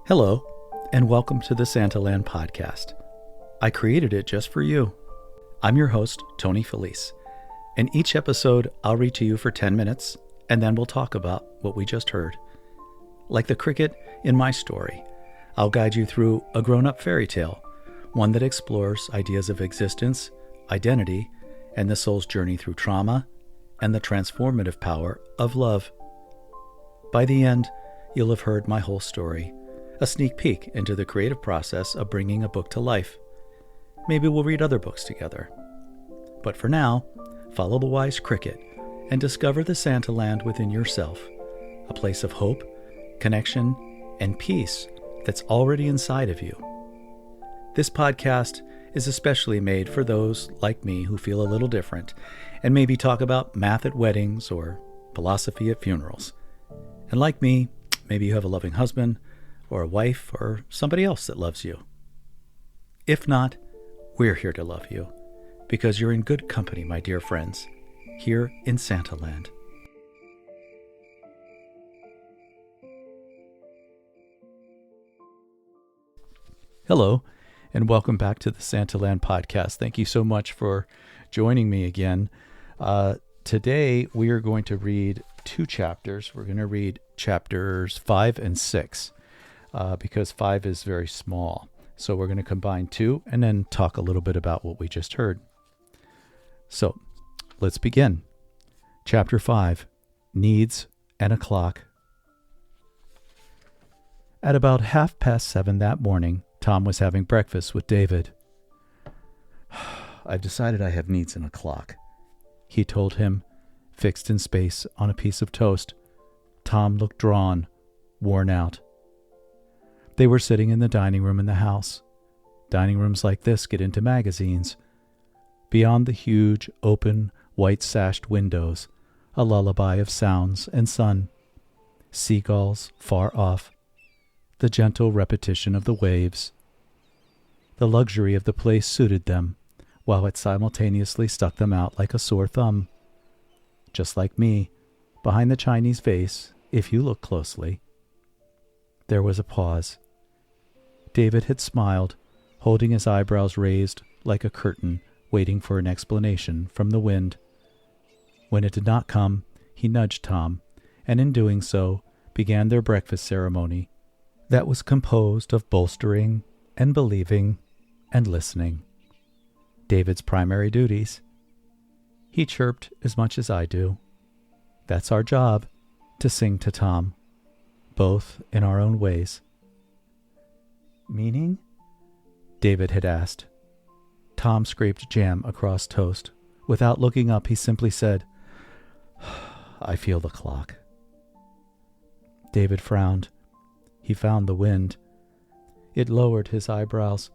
Hello, and welcome to the Santaland podcast. I created it just for you. I'm your host, Tony Felice, and each episode I'll read to you for 10 minutes, and then we'll talk about what we just heard. Like the cricket in my story, I'll guide you through a grown-up fairy tale, one that explores ideas of existence, identity, and the soul's journey through trauma, and the transformative power of love. By the end, you'll have heard my whole story, a sneak peek into the creative process of bringing a book to life. Maybe we'll read other books together. But for now, follow the wise cricket and discover the Santaland within yourself, a place of hope, connection, and peace that's already inside of you. This podcast is especially made for those like me who feel a little different and maybe talk about math at weddings or philosophy at funerals. And like me, maybe you have a loving husband, or a wife, or somebody else that loves you. If not, we're here to love you, because you're in good company, my dear friends, here in Santaland. Hello, and welcome back to the Santaland podcast. Thank you so much for joining me again. Today, we are going to read two chapters. We're going to read chapters 5 and 6. Because 5 is very small. So we're going to combine 2 and then talk a little bit about what we just heard. So let's begin. Chapter 5, Needs and a Clock. At about 7:30 that morning, Tom was having breakfast with David. "I've decided I have needs and a clock," he told him, fixed in space on a piece of toast. Tom looked drawn, worn out. They were sitting in the dining room in the house. Dining rooms like this get into magazines. Beyond the huge, open, white-sashed windows, a lullaby of sounds and sun. Seagulls far off. The gentle repetition of the waves. The luxury of the place suited them, while it simultaneously stuck them out like a sore thumb. Just like me, behind the Chinese vase, if you look closely. There was a pause. David had smiled, holding his eyebrows raised like a curtain, waiting for an explanation from the wind. When it did not come, he nudged Tom, and in doing so, began their breakfast ceremony that was composed of bolstering and believing and listening. David's primary duties. He chirped as much as I do. That's our job, to sing to Tom, both in our own ways. "Meaning?" David had asked. Tom scraped jam across toast. Without looking up, he simply said, "I feel the clock." David frowned. He found the wind. It lowered his eyebrows,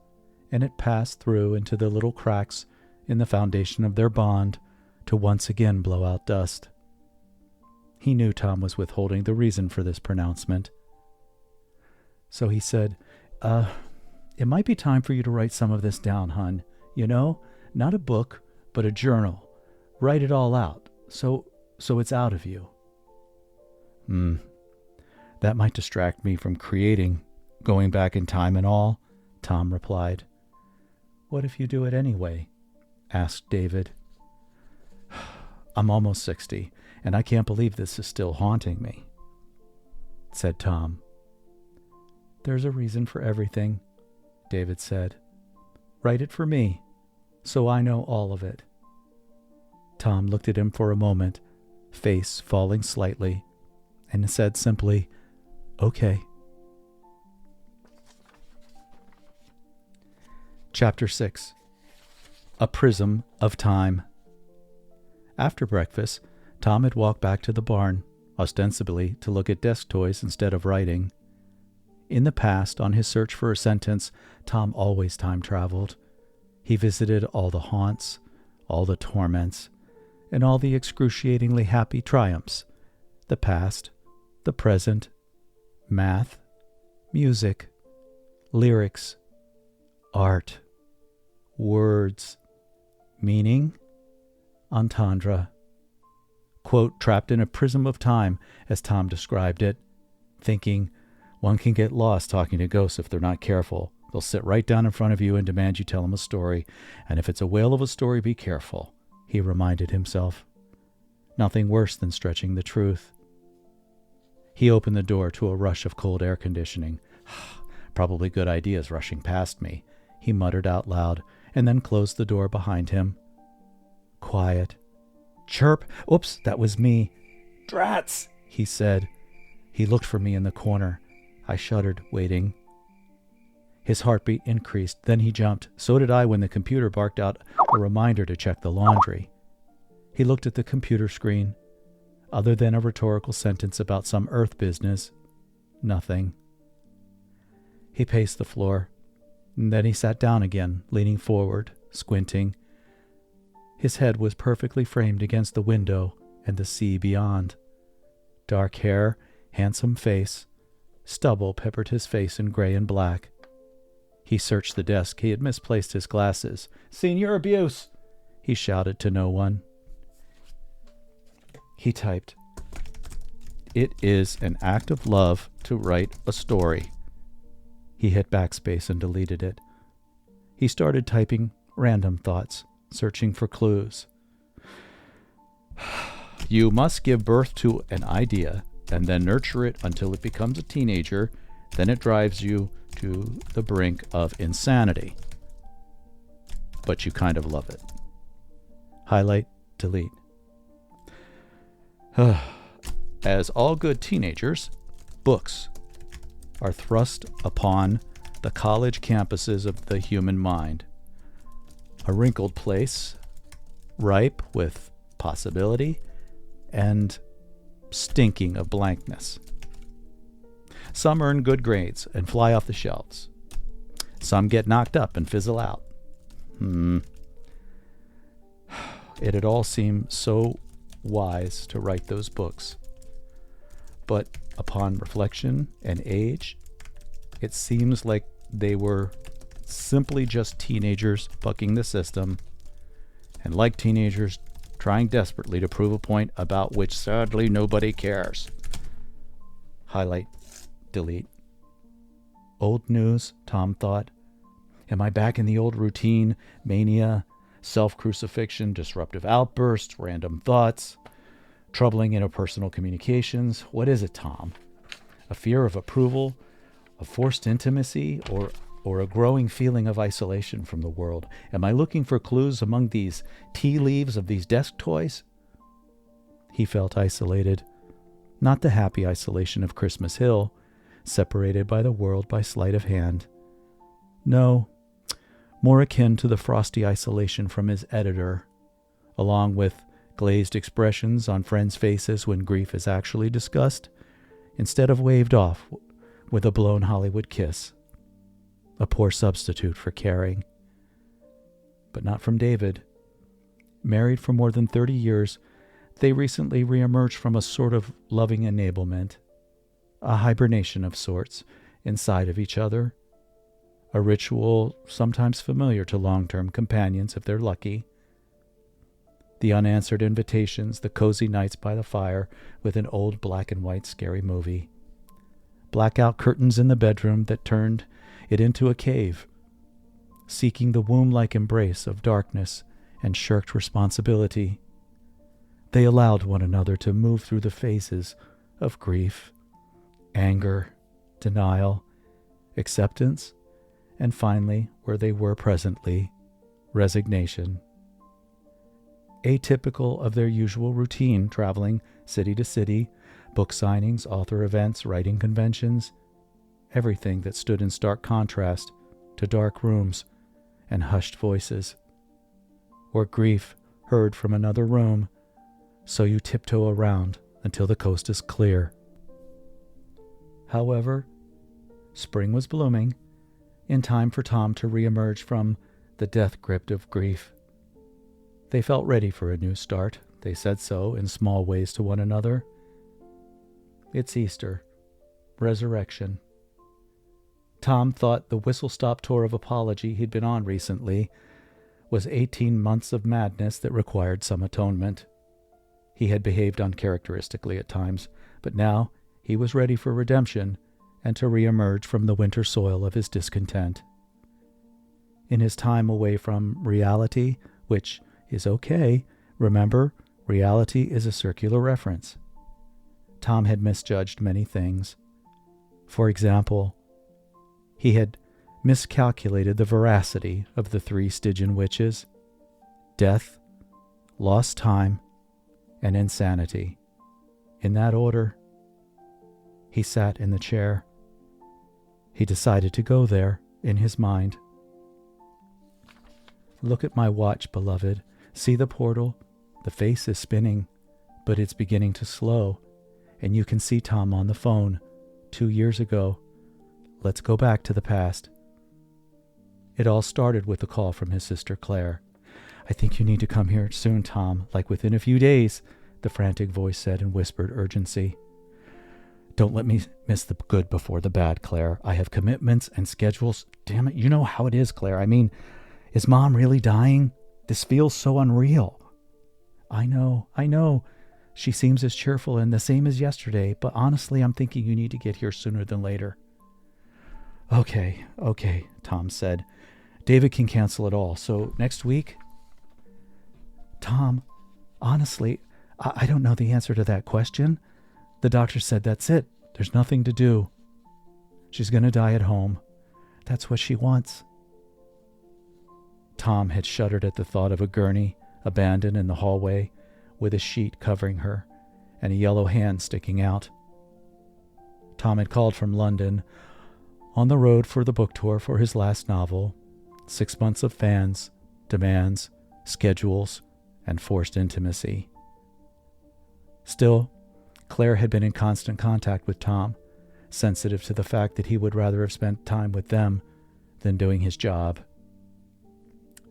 and it passed through into the little cracks in the foundation of their bond to once again blow out dust. He knew Tom was withholding the reason for this pronouncement. So he said, "It might be time for you to write some of this down, hon. You know, not a book, but a journal. Write it all out, so it's out of you." That might distract me from creating, going back in time and all," Tom replied. "What if you do it anyway?" asked David. "I'm almost 60, and I can't believe this is still haunting me," said Tom. "There's a reason for everything," David said. "Write it for me, so I know all of it." Tom looked at him for a moment, face falling slightly, and said simply, "Okay." Chapter 6, A Prism of Time. After breakfast, Tom had walked back to the barn, ostensibly to look at desk toys instead of writing. In the past, on his search for a sentence, Tom always time-traveled. He visited all the haunts, all the torments, and all the excruciatingly happy triumphs, the past, the present, math, music, lyrics, art, words, meaning, entendre. Quote, trapped in a prism of time, as Tom described it, thinking, One can get lost talking to ghosts if they're not careful. They'll sit right down in front of you and demand you tell them a story. And if it's a whale of a story, be careful, he reminded himself. Nothing worse than stretching the truth. He opened the door to a rush of cold air conditioning. Probably good ideas rushing past me, he muttered out loud, and then closed the door behind him. Quiet. Chirp! Oops, that was me. Drats! He said. He looked for me in the corner. I shuddered, waiting. His heartbeat increased, then he jumped. So did I when the computer barked out a reminder to check the laundry. He looked at the computer screen. Other than a rhetorical sentence about some earth business, nothing. He paced the floor, and then he sat down again, leaning forward, squinting. His head was perfectly framed against the window and the sea beyond. Dark hair, handsome face, stubble peppered his face in gray and black. He searched the desk. He had misplaced his glasses. "Senior abuse!" he shouted to no one. He typed, "It is an act of love to write a story." He hit backspace and deleted it. He started typing random thoughts, searching for clues. You must give birth to an idea and then nurture it until it becomes a teenager. Then it drives you to the brink of insanity. But you kind of love it. Highlight, delete. As all good teenagers, books are thrust upon the college campuses of the human mind. A wrinkled place, ripe with possibility and stinking of blankness. Some earn good grades and fly off the shelves. Some get knocked up and fizzle out. It had all seemed so wise to write those books. But upon reflection and age, it seems like they were simply just teenagers bucking the system, and like teenagers, trying desperately to prove a point about which sadly nobody cares. Highlight, delete. Old news, Tom thought. Am I back in the old routine, mania, self-crucifixion, disruptive outbursts, random thoughts, troubling interpersonal communications? What is it, Tom? A fear of approval, a forced intimacy, or a growing feeling of isolation from the world? Am I looking for clues among these tea leaves of these desk toys? He felt isolated, not the happy isolation of Christmas Hill, separated by the world by sleight of hand. No, more akin to the frosty isolation from his editor, along with glazed expressions on friends' faces when grief is actually discussed, instead of waved off with a blown Hollywood kiss. A poor substitute for caring. But not from David. Married for more than 30 years, they recently reemerged from a sort of loving enablement, a hibernation of sorts, inside of each other. A ritual sometimes familiar to long-term companions if they're lucky. The unanswered invitations, the cozy nights by the fire with an old black and white scary movie. Blackout curtains in the bedroom that turned it into a cave, seeking the womb-like embrace of darkness and shirked responsibility. They allowed one another to move through the phases of grief, anger, denial, acceptance, and finally, where they were presently, resignation. Atypical of their usual routine, traveling city to city, book signings, author events, writing conventions, everything that stood in stark contrast to dark rooms and hushed voices, or grief heard from another room, so you tiptoe around until the coast is clear. However, spring was blooming, in time for Tom to reemerge from the death grip of grief. They felt ready for a new start. They said so in small ways to one another. It's Easter, resurrection. Tom thought the whistle-stop tour of apology he'd been on recently was 18 months of madness that required some atonement. He had behaved uncharacteristically at times, but now he was ready for redemption and to reemerge from the winter soil of his discontent. In his time away from reality, which is okay, remember, reality is a circular reference, Tom had misjudged many things. For example, he had miscalculated the veracity of the 3 Stygian witches: death, lost time, and insanity. In that order. He sat in the chair. He decided to go there in his mind. Look at my watch, beloved. See the portal? The face is spinning, but it's beginning to slow, and you can see Tom on the phone 2 years ago. Let's go back to the past. It all started with a call from his sister Claire. "I think you need to come here soon, Tom, like within a few days," the frantic voice said in whispered urgency. "Don't let me miss the good before the bad, Claire. I have commitments and schedules. Damn it, you know how it is, Claire. I mean, is Mom really dying? This feels so unreal." I know. She seems as cheerful and the same as yesterday, but honestly, I'm thinking you need to get here sooner than later." Okay, Tom said. "David can cancel it all, so next week?" "Tom, honestly, I don't know the answer to that question. The doctor said that's it. There's nothing to do. She's going to die at home. That's what she wants." Tom had shuddered at the thought of a gurney abandoned in the hallway with a sheet covering her and a yellow hand sticking out. Tom had called from London, on the road for the book tour for his last novel. 6 months of fans, demands, schedules, and forced intimacy. Still, Claire had been in constant contact with Tom, sensitive to the fact that he would rather have spent time with them than doing his job.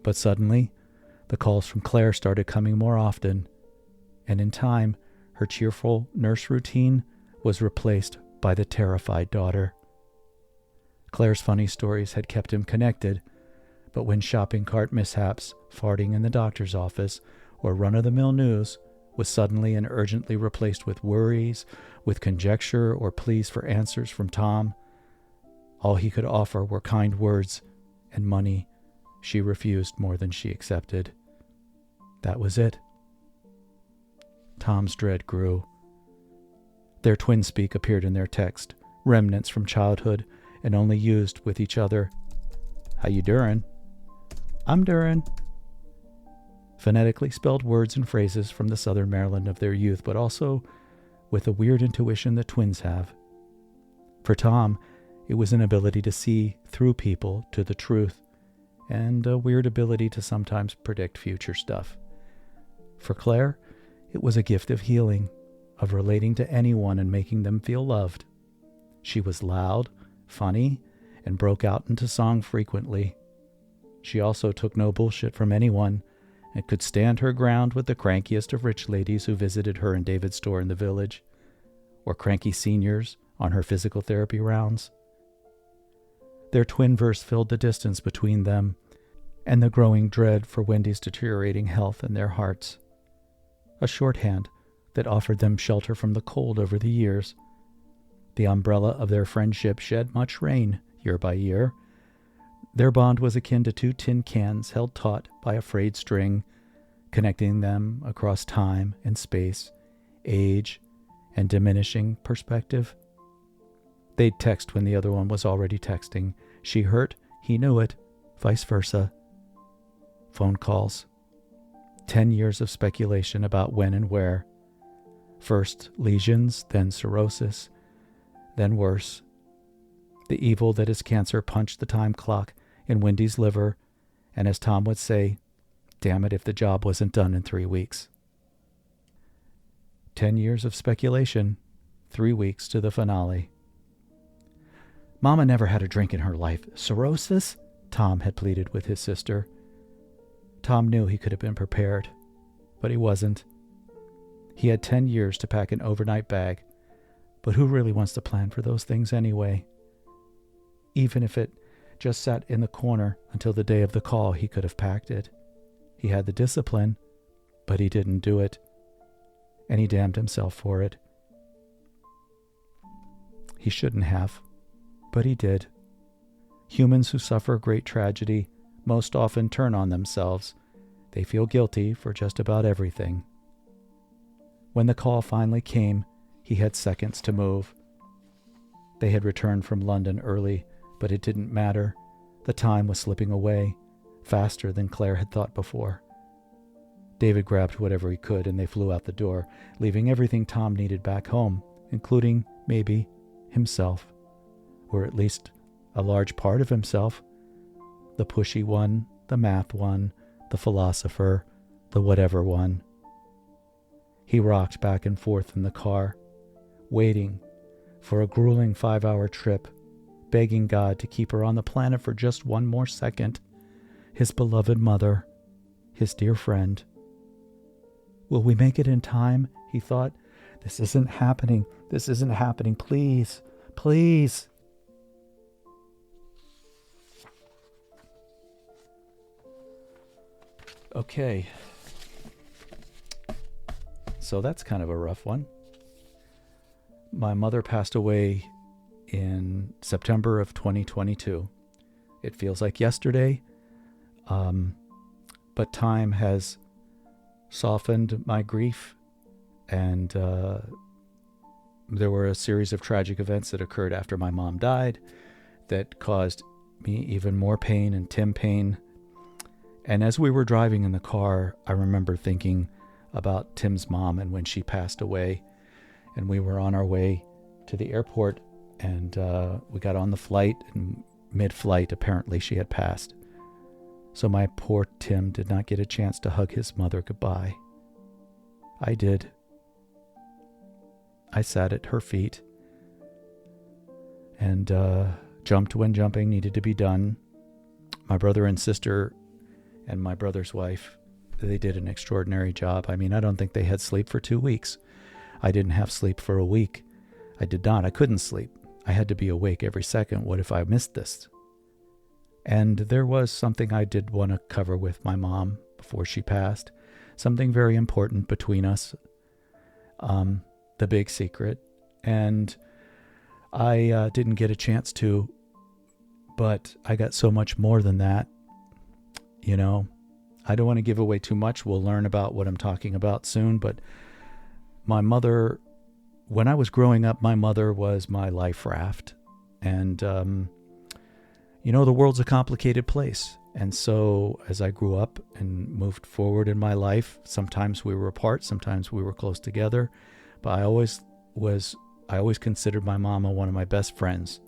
But suddenly, the calls from Claire started coming more often, and in time, her cheerful nurse routine was replaced by the terrified daughter. Claire's funny stories had kept him connected, but when shopping cart mishaps, farting in the doctor's office, or run-of-the-mill news was suddenly and urgently replaced with worries, with conjecture or pleas for answers from Tom, all he could offer were kind words and money she refused more than she accepted. That was it. Tom's dread grew. Their twin speak appeared in their text, remnants from childhood and only used with each other. "How you durin'?" "I'm durin'." Phonetically spelled words and phrases from the southern Maryland of their youth, but also with a weird intuition that twins have. For Tom, it was an ability to see through people to the truth, and a weird ability to sometimes predict future stuff. For Claire, it was a gift of healing, of relating to anyone and making them feel loved. She was loud, funny, and broke out into song frequently. She also took no bullshit from anyone and could stand her ground with the crankiest of rich ladies who visited her in David's store in the village, or cranky seniors on her physical therapy rounds. Their twin verse filled the distance between them and the growing dread for Wendy's deteriorating health in their hearts. A shorthand that offered them shelter from the cold over the years. The umbrella of their friendship shed much rain year by year. Their bond was akin to 2 tin cans held taut by a frayed string, connecting them across time and space, age, and diminishing perspective. They'd text when the other one was already texting. She hurt, he knew it, vice versa. Phone calls. 10 years of speculation about when and where. First lesions, then cirrhosis, then worse. The evil that is cancer punched the time clock in Wendy's liver, and as Tom would say, damn it if the job wasn't done in 3 weeks. 10 years of speculation, 3 weeks to the finale. Mama never had a drink in her life. Cirrhosis? Tom had pleaded with his sister. Tom knew he could have been prepared, but he wasn't. He had 10 years to pack an overnight bag, but who really wants to plan for those things anyway? Even if it just sat in the corner until the day of the call, he could have packed it. He had the discipline, but he didn't do it, and he damned himself for it. He shouldn't have. But he did. Humans who suffer great tragedy most often turn on themselves. They feel guilty for just about everything. When the call finally came, he had seconds to move. They had returned from London early, but it didn't matter. The time was slipping away, faster than Claire had thought before. David grabbed whatever he could and they flew out the door, leaving everything Tom needed back home, including, maybe, himself. Or at least a large part of himself. The pushy one, the math one, the philosopher, the whatever one. He rocked back and forth in the car, waiting for a grueling 5-hour trip, begging God to keep her on the planet for just one more second. His beloved mother, his dear friend. Will we make it in time? He thought. This isn't happening. This isn't happening. Please, please. Okay. So that's kind of a rough one. My mother passed away in September of 2022. It feels like yesterday, but time has softened my grief, and there were a series of tragic events that occurred after my mom died that caused me even more pain and Tim pain. And as we were driving in the car, I remember thinking about Tim's mom and when she passed away. And we were on our way to the airport, and we got on the flight, and mid-flight, apparently she had passed. So my poor Tim did not get a chance to hug his mother goodbye. I did. I sat at her feet and jumped when jumping needed to be done. My brother and sister and my brother's wife, they did an extraordinary job. I mean, I don't think they had sleep for 2 weeks. I didn't have sleep for a week. I did not. I couldn't sleep. I had to be awake every second. What if I missed this? And there was something I did want to cover with my mom before she passed. Something very important between us. The big secret. And I didn't get a chance to, but I got so much more than that. You know, I don't want to give away too much. We'll learn about what I'm talking about soon. But my mother, when I was growing up, my mother was my life raft. And, you know, the world's a complicated place. And so as I grew up and moved forward in my life, sometimes we were apart, sometimes we were close together. But I always considered my mama one of my best friends.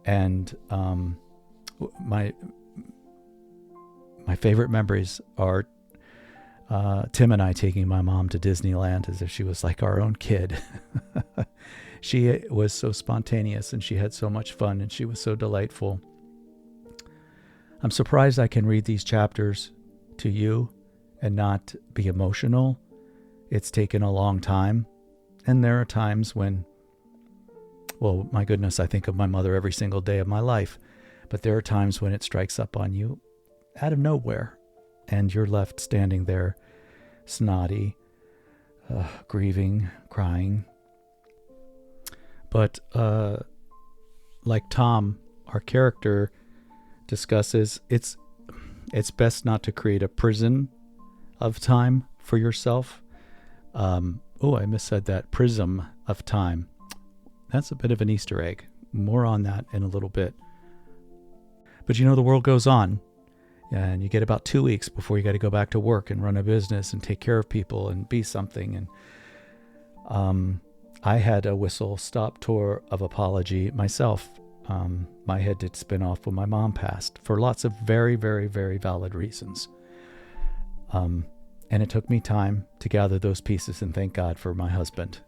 And my favorite memories are Tim and I taking my mom to Disneyland as if she was like our own kid. She was so spontaneous and she had so much fun and she was so delightful. I'm surprised I can read these chapters to you and not be emotional. It's taken a long time. And there are times when, well, my goodness, I think of my mother every single day of my life. But there are times when it strikes up on you out of nowhere. And you're left standing there, snotty, grieving, crying. But like Tom, our character, discusses, it's best not to create a prison of time for yourself. I missaid that. Prism of time. That's a bit of an Easter egg. More on that in a little bit. But you know, the world goes on. And you get about 2 weeks before you got to go back to work and run a business and take care of people and be something. And I had a whistle-stop tour of apology myself. My head did spin off when my mom passed for lots of very, very, very valid reasons. And it took me time to gather those pieces and thank God for my husband.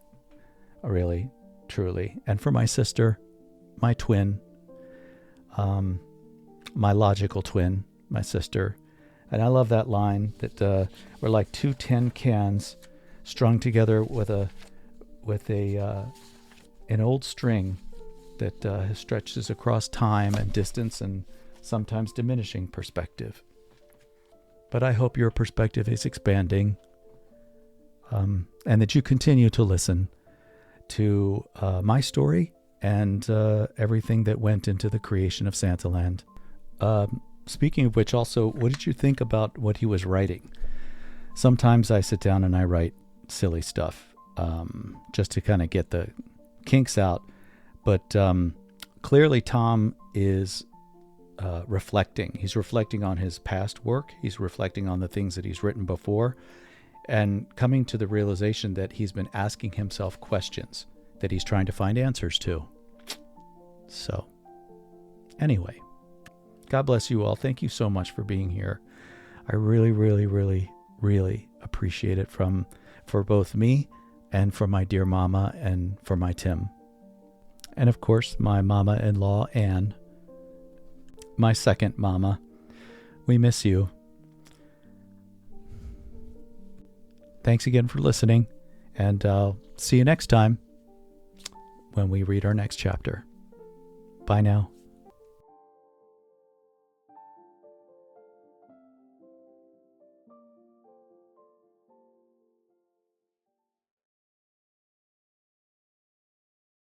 Really, truly. And for my sister, my twin, my logical twin, my sister. And I love that line that we're like two tin cans strung together with an old string that stretches across time and distance and sometimes diminishing perspective. But I hope your perspective is expanding, and that you continue to listen to my story and everything that went into the creation of Santaland. Speaking of which, also, what did you think about what he was writing? Sometimes I sit down and I write silly stuff just to kind of get the kinks out. But clearly Tom is reflecting. He's reflecting on his past work. He's reflecting on the things that he's written before and coming to the realization that he's been asking himself questions that he's trying to find answers to. So, anyway, God bless you all. Thank you so much for being here. I really, really, really, really appreciate it for both me and for my dear mama and for my Tim. And of course, my mama-in-law, Anne, my second mama. We miss you. Thanks again for listening, and I'll see you next time when we read our next chapter. Bye now.